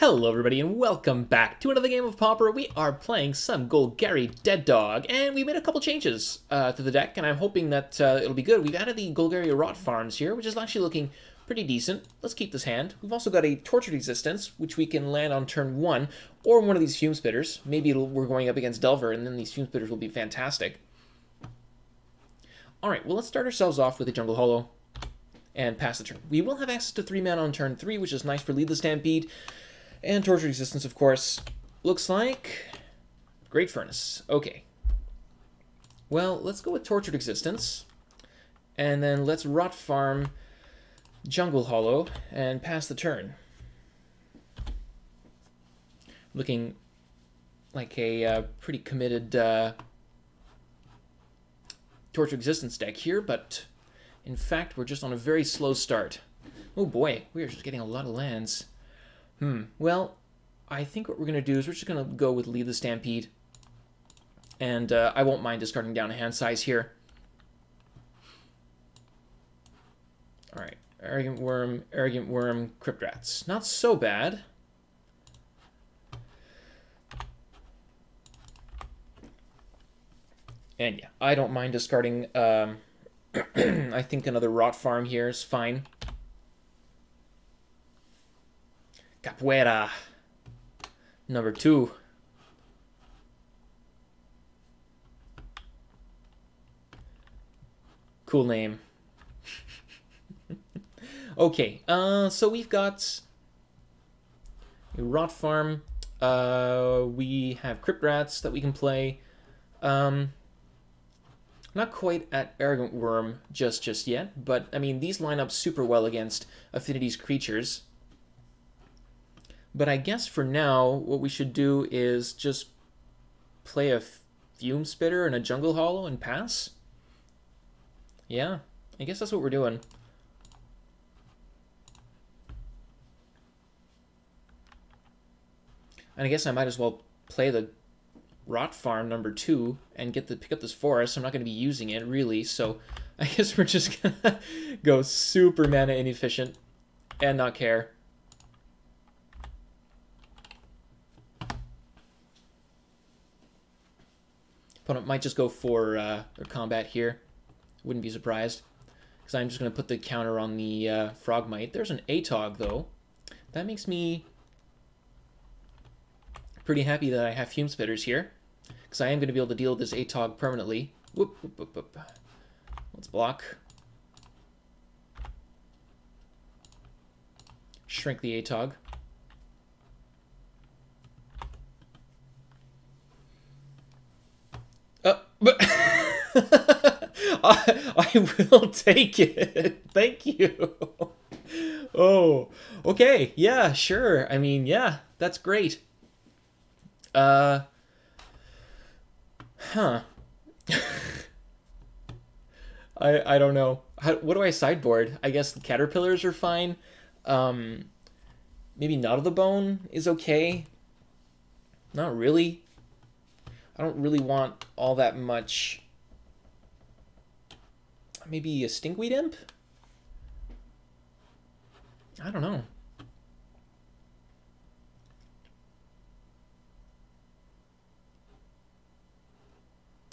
Hello everybody and welcome back to another game of Pauper. We are playing some Golgari Dead Dog, and we made a couple changes to the deck, and I'm hoping that it'll be good. We've added the Golgari Rot Farms here, which is actually looking pretty decent. Let's keep this hand. We've also got a Tortured Existence, which we can land on turn 1, or one of these Fume Spitters. Maybe we're going up against Delver, and then these Fume Spitters will be fantastic. Alright, well let's start ourselves off with a Jungle Hollow and pass the turn. We will have access to 3 mana on turn 3, which is nice for Lead the Stampede. And Tortured Existence, of course, looks like Great Furnace. Okay. Well, let's go with Tortured Existence. And then let's Rot Farm Jungle Hollow and pass the turn. Looking like a pretty committed Tortured Existence deck here, but in fact, we're just on a very slow start. Oh boy, we are just getting a lot of lands. Well, I think what we're going to do is we're just going to go with Lead the Stampede. And I won't mind discarding down a hand size here. Alright, Arrogant Worm, Crypt Rats. Not so bad. And yeah, I don't mind discarding, I think another Rot Farm here is fine. Capoeira, number 2. Cool name. Okay, so we've got a Rot Farm. We have Crypt Rats that we can play. Not quite at Arrogant Worm just yet, but I mean, these line up super well against Affinity's creatures. But I guess for now, what we should do is just play a Fume Spitter and a Jungle Hollow and pass? Yeah, I guess that's what we're doing. And I guess I might as well play the Rot Farm number 2 and pick up this forest. I'm not going to be using it, really, so I guess we're just going to go super mana inefficient and not care. Opponent might just go for their combat here. Wouldn't be surprised. Because I'm just going to put the counter on the Frogmite. There's an Atog, though. That makes me pretty happy that I have Fume Spitters here. Because I am going to be able to deal with this Atog permanently. Whoop, whoop, whoop, whoop. Let's block. Shrink the Atog. But I will take it. Thank you. Oh, okay. Yeah, sure. I mean, yeah, that's great. Huh. I don't know. What do I sideboard? I guess the Caterpillars are fine. Maybe Not of the Bone is okay. Not really. I don't really want all that much. Maybe a Stinkweed Imp? I don't know.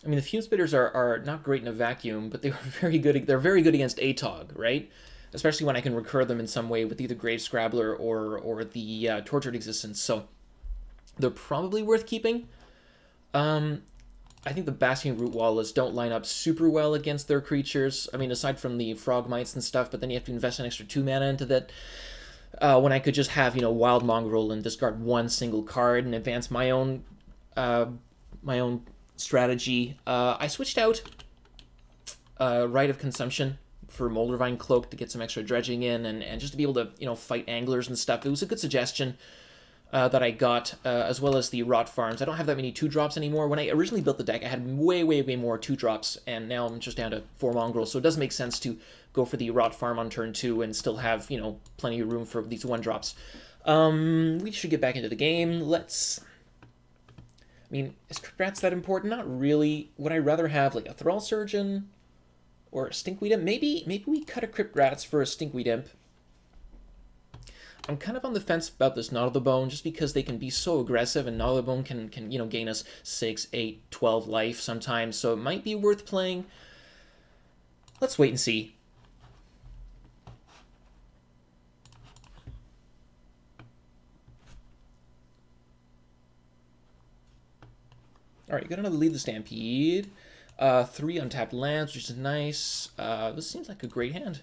I mean, the Fume Spitters are not great in a vacuum, but they were very good. They're very good against Atog, right? Especially when I can recur them in some way with either Grave Scrabbler or the Tortured Existence. So they're probably worth keeping. I think the Basking Root Wallas don't line up super well against their creatures. I mean, aside from the Frogmites and stuff, but then you have to invest an extra 2 mana into that. When I could just have, Wild Mongrel and discard one single card and advance my own strategy. I switched out Rite of Consumption for Moldervine Cloak to get some extra dredging in and just to be able to, fight anglers and stuff. It was a good suggestion. That I got, as well as the Rot Farms. I don't have that many 2-drops anymore. When I originally built the deck, I had way more 2-drops, and now I'm just down to 4 Mongrels, so it does make sense to go for the Rot Farm on turn 2 and still have, plenty of room for these 1-drops. We should get back into the game. Let's... I mean, is Crypt Rats that important? Not really. Would I rather have, like, a Thrall Surgeon or a Stinkweed Imp? Maybe we cut a Crypt Rats for a Stinkweed Imp. I'm kind of on the fence about this Knot of the Bone, just because they can be so aggressive, and Knot of the Bone can gain us 6, 8, 12 life sometimes, so it might be worth playing. Let's wait and see. All right, got another Lead the Stampede. 3 untapped lands, which is nice. This seems like a great hand.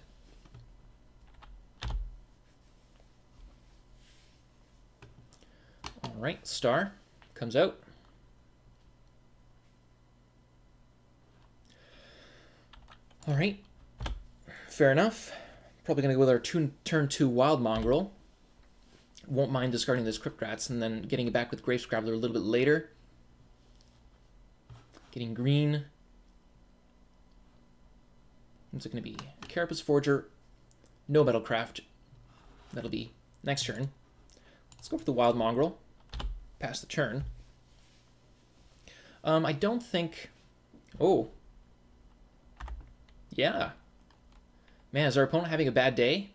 All right, Star comes out. All right, fair enough. Probably going to go with our turn 2 Wild Mongrel. Won't mind discarding this Crypt Rats and then getting it back with Grave Scrabbler a little bit later. Getting green. What's it going to be? Carapace Forger, no Metalcraft. That'll be next turn. Let's go for the Wild Mongrel. Pass the turn. I don't think... Oh. Yeah. Man, is our opponent having a bad day?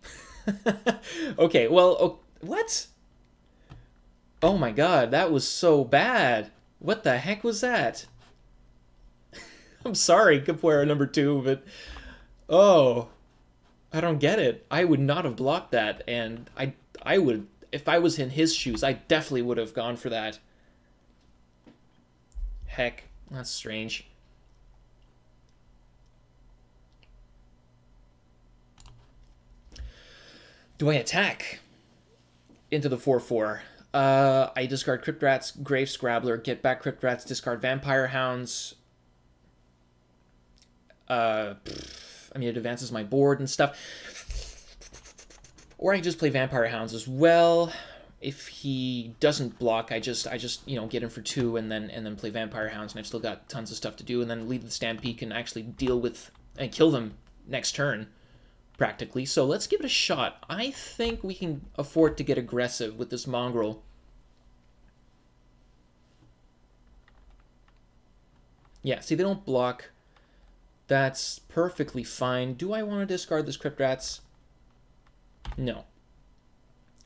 Okay, well, oh, what? Oh my god, that was so bad. What the heck was that? I'm sorry, Capoeira number 2, but... Oh, I don't get it. I would not have blocked that, and I would, if I was in his shoes, I definitely would have gone for that. Heck, that's strange. Do I attack into the 4/4? I discard Crypt Rats, Grave Scrabbler, get back Crypt Rats, discard Vampire Hounds. I mean, it advances my board and stuff. Or I just play Vampire Hounds as well. If he doesn't block, I just get him for 2 and then play Vampire Hounds, and I've still got tons of stuff to do. And then Lead the Stampede can actually deal with and kill them next turn, practically. So let's give it a shot. I think we can afford to get aggressive with this Mongrel. Yeah, see, they don't block. That's perfectly fine. Do I want to discard this Crypt Rats? No.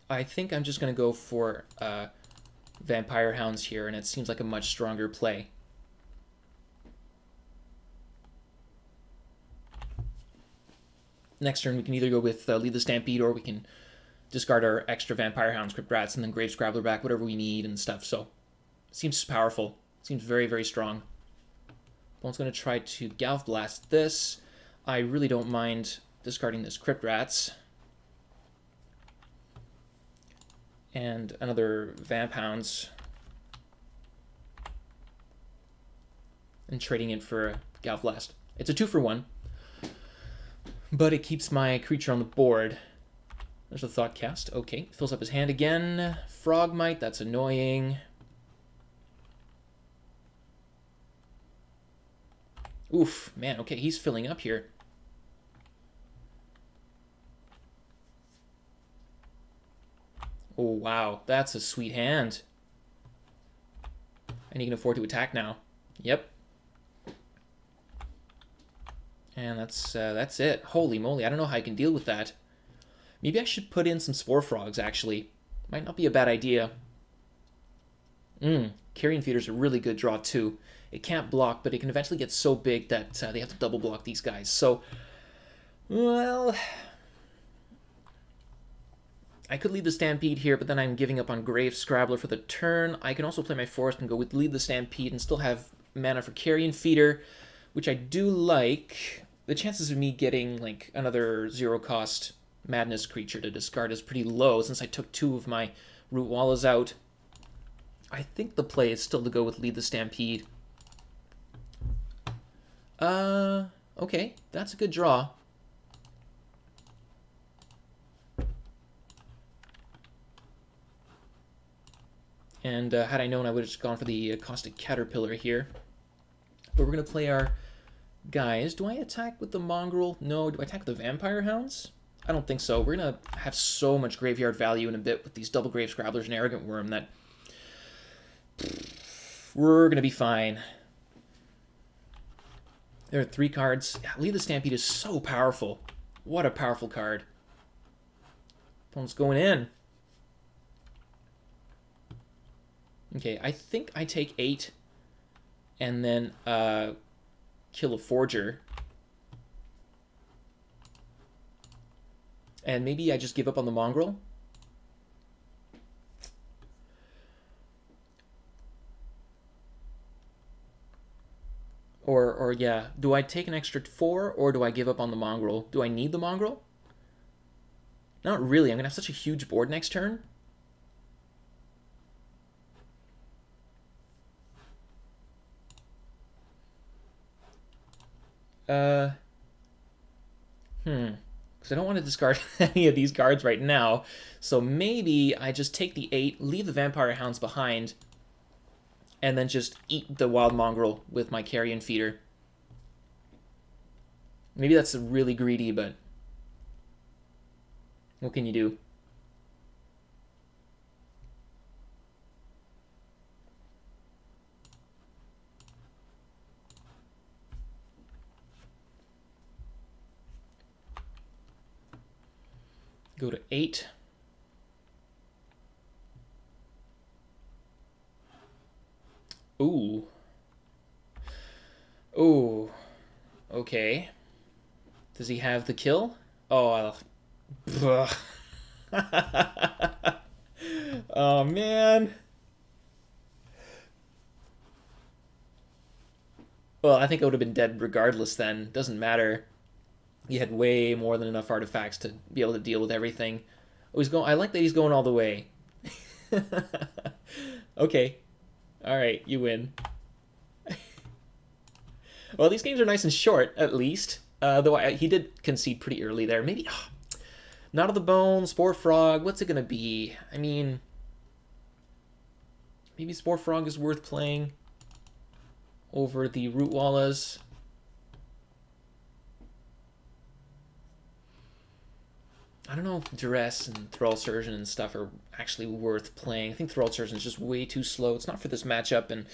I think I'm just going to go for Vampire Hounds here, and it seems like a much stronger play. Next turn, we can either go with Lead the Stampede, or we can discard our extra Vampire Hounds, Crypt Rats, and then Grave Scrabbler back, whatever we need and stuff. So, it seems powerful. Seems very, very strong. Opponent's going to try to Galv Blast this. I really don't mind discarding this Crypt Rats. And another Vamp Hounds. And trading it for a Galv Blast. It's a 2-for-1. But it keeps my creature on the board. There's a Thought Cast. Okay, fills up his hand again. Frogmite, that's annoying. Oof, man, okay, he's filling up here. Oh, wow, that's a sweet hand. And he can afford to attack now. Yep. And that's it. Holy moly, I don't know how I can deal with that. Maybe I should put in some Spore Frogs, actually. Might not be a bad idea. Carrion Feeder's a really good draw, too. It can't block, but it can eventually get so big that they have to double block these guys. So, well, I could Lead the Stampede here, but then I'm giving up on Grave Scrabbler for the turn. I can also play my Forest and go with Lead the Stampede and still have mana for Carrion Feeder, which I do like. The chances of me getting like another 0-cost Madness creature to discard is pretty low since I took 2 of my Root Wallas out. I think the play is still to go with Lead the Stampede. Okay, that's a good draw. And had I known, I would have just gone for the Caustic Caterpillar here. But we're going to play our guys. Do I attack with the Mongrel? No. Do I attack with the Vampire Hounds? I don't think so. We're going to have so much graveyard value in a bit with these double Grave Scrabblers and Arrogant Worm that we're going to be fine. There are 3 cards. Yeah, Lead the Stampede is so powerful. What a powerful card. Opponent's going in. Okay, I think I take 8 and then kill a Forger. And maybe I just give up on the Mongrel. Or yeah, do I take an extra 4 or do I give up on the Mongrel? Do I need the Mongrel? Not really. I'm going to have such a huge board next turn. Because I don't want to discard any of these cards right now. So maybe I just take the 8, leave the Vampire Hounds behind, and then just eat the Wild Mongrel with my Carrion Feeder. Maybe that's really greedy, but what can you do? Go to 8. Ooh. Ooh. Okay. Does he have the kill? Oh, oh man. Well, I think I would have been dead regardless then. Doesn't matter. He had way more than enough artifacts to be able to deal with everything. Oh, he's going. I like that he's going all the way. Okay. All right, you win. Well, these games are nice and short, at least. Though he did concede pretty early there. Maybe Knot of the Bone, Spore Frog. What's it gonna be? I mean, maybe Spore Frog is worth playing over the Root Wallas. I don't know if Duress and Thrall Surgeon and stuff are actually worth playing. I think Thrall Surgeon is just way too slow. It's not for this matchup. And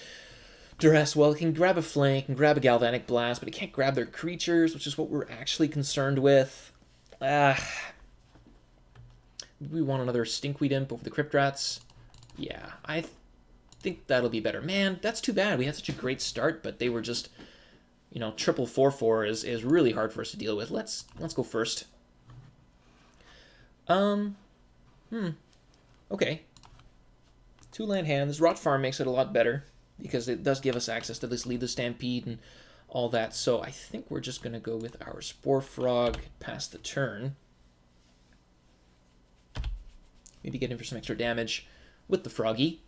Duress, well, it can grab a flank and grab a Galvanic Blast, but it can't grab their creatures, which is what we're actually concerned with. We want another Stinkweed Imp over the Crypt Rats. Yeah, I think that'll be better. Man, that's too bad. We had such a great start, but they were just, you know, triple 4/4 is really hard for us to deal with. Let's go first. Okay. 2 land hands. Rot Farm makes it a lot better because it does give us access to this Lead the Stampede and all that. So I think we're just going to go with our Spore Frog past the turn. Maybe get in for some extra damage with the Froggy.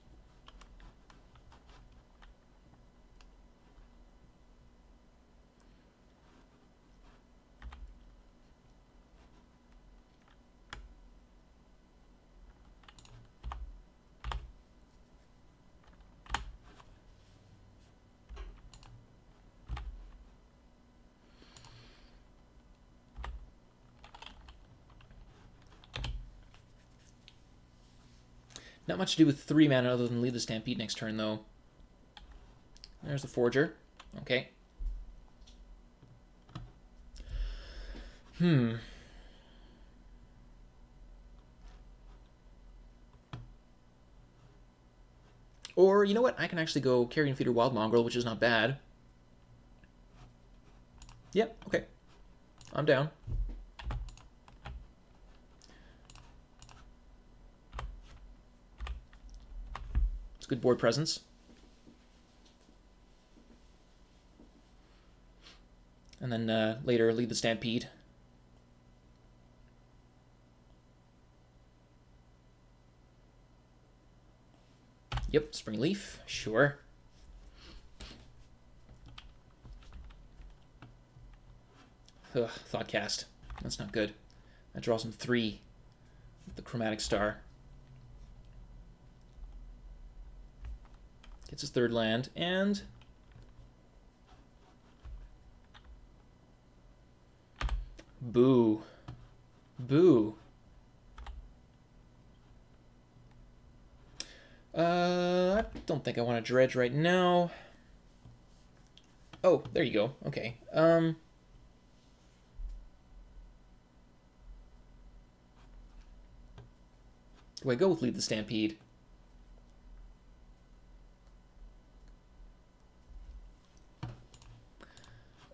Not much to do with 3 mana other than Lead the Stampede next turn, though. There's the Forger. Okay. Or, you know what? I can actually go Carrion Feeder Wild Mongrel, which is not bad. Yep, okay. I'm down. It's good board presence. And then later, Lead the Stampede. Yep, Spring Leaf, sure. Ugh, Thoughtcast. That's not good. That draws him 3 with the Chromatic Star. Gets his 3rd land, and boo. Boo. I don't think I want to dredge right now. Oh, there you go. Okay. Do I go with Lead the Stampede?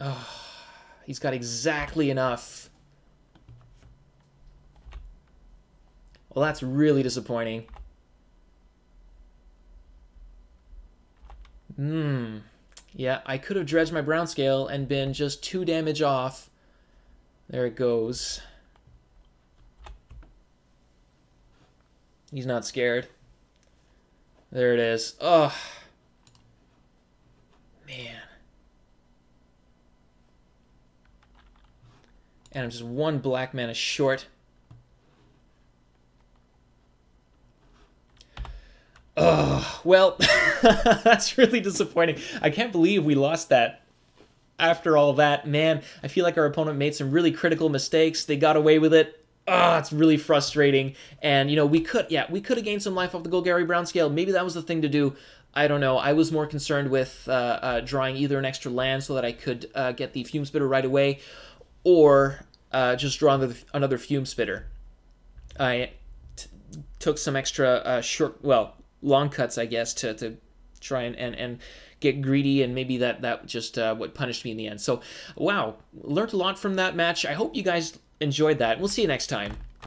Oh, he's got exactly enough. Well, that's really disappointing. Yeah, I could have dredged my brown scale and been just 2 damage off. There it goes. He's not scared. There it is. Oh, man. And I'm just 1 black mana short. Oh, well, that's really disappointing. I can't believe we lost that. After all that, man, I feel like our opponent made some really critical mistakes. They got away with it. Ah, it's really frustrating. And, you know, we could have gained some life off the Golgari Brown scale. Maybe that was the thing to do. I don't know. I was more concerned with drawing either an extra land so that I could get the Fume Spitter right away, or just draw another Fume Spitter. I took some extra long cuts, I guess, to try and get greedy, and maybe that just what punished me in the end. So, wow, learned a lot from that match. I hope you guys enjoyed that. We'll see you next time.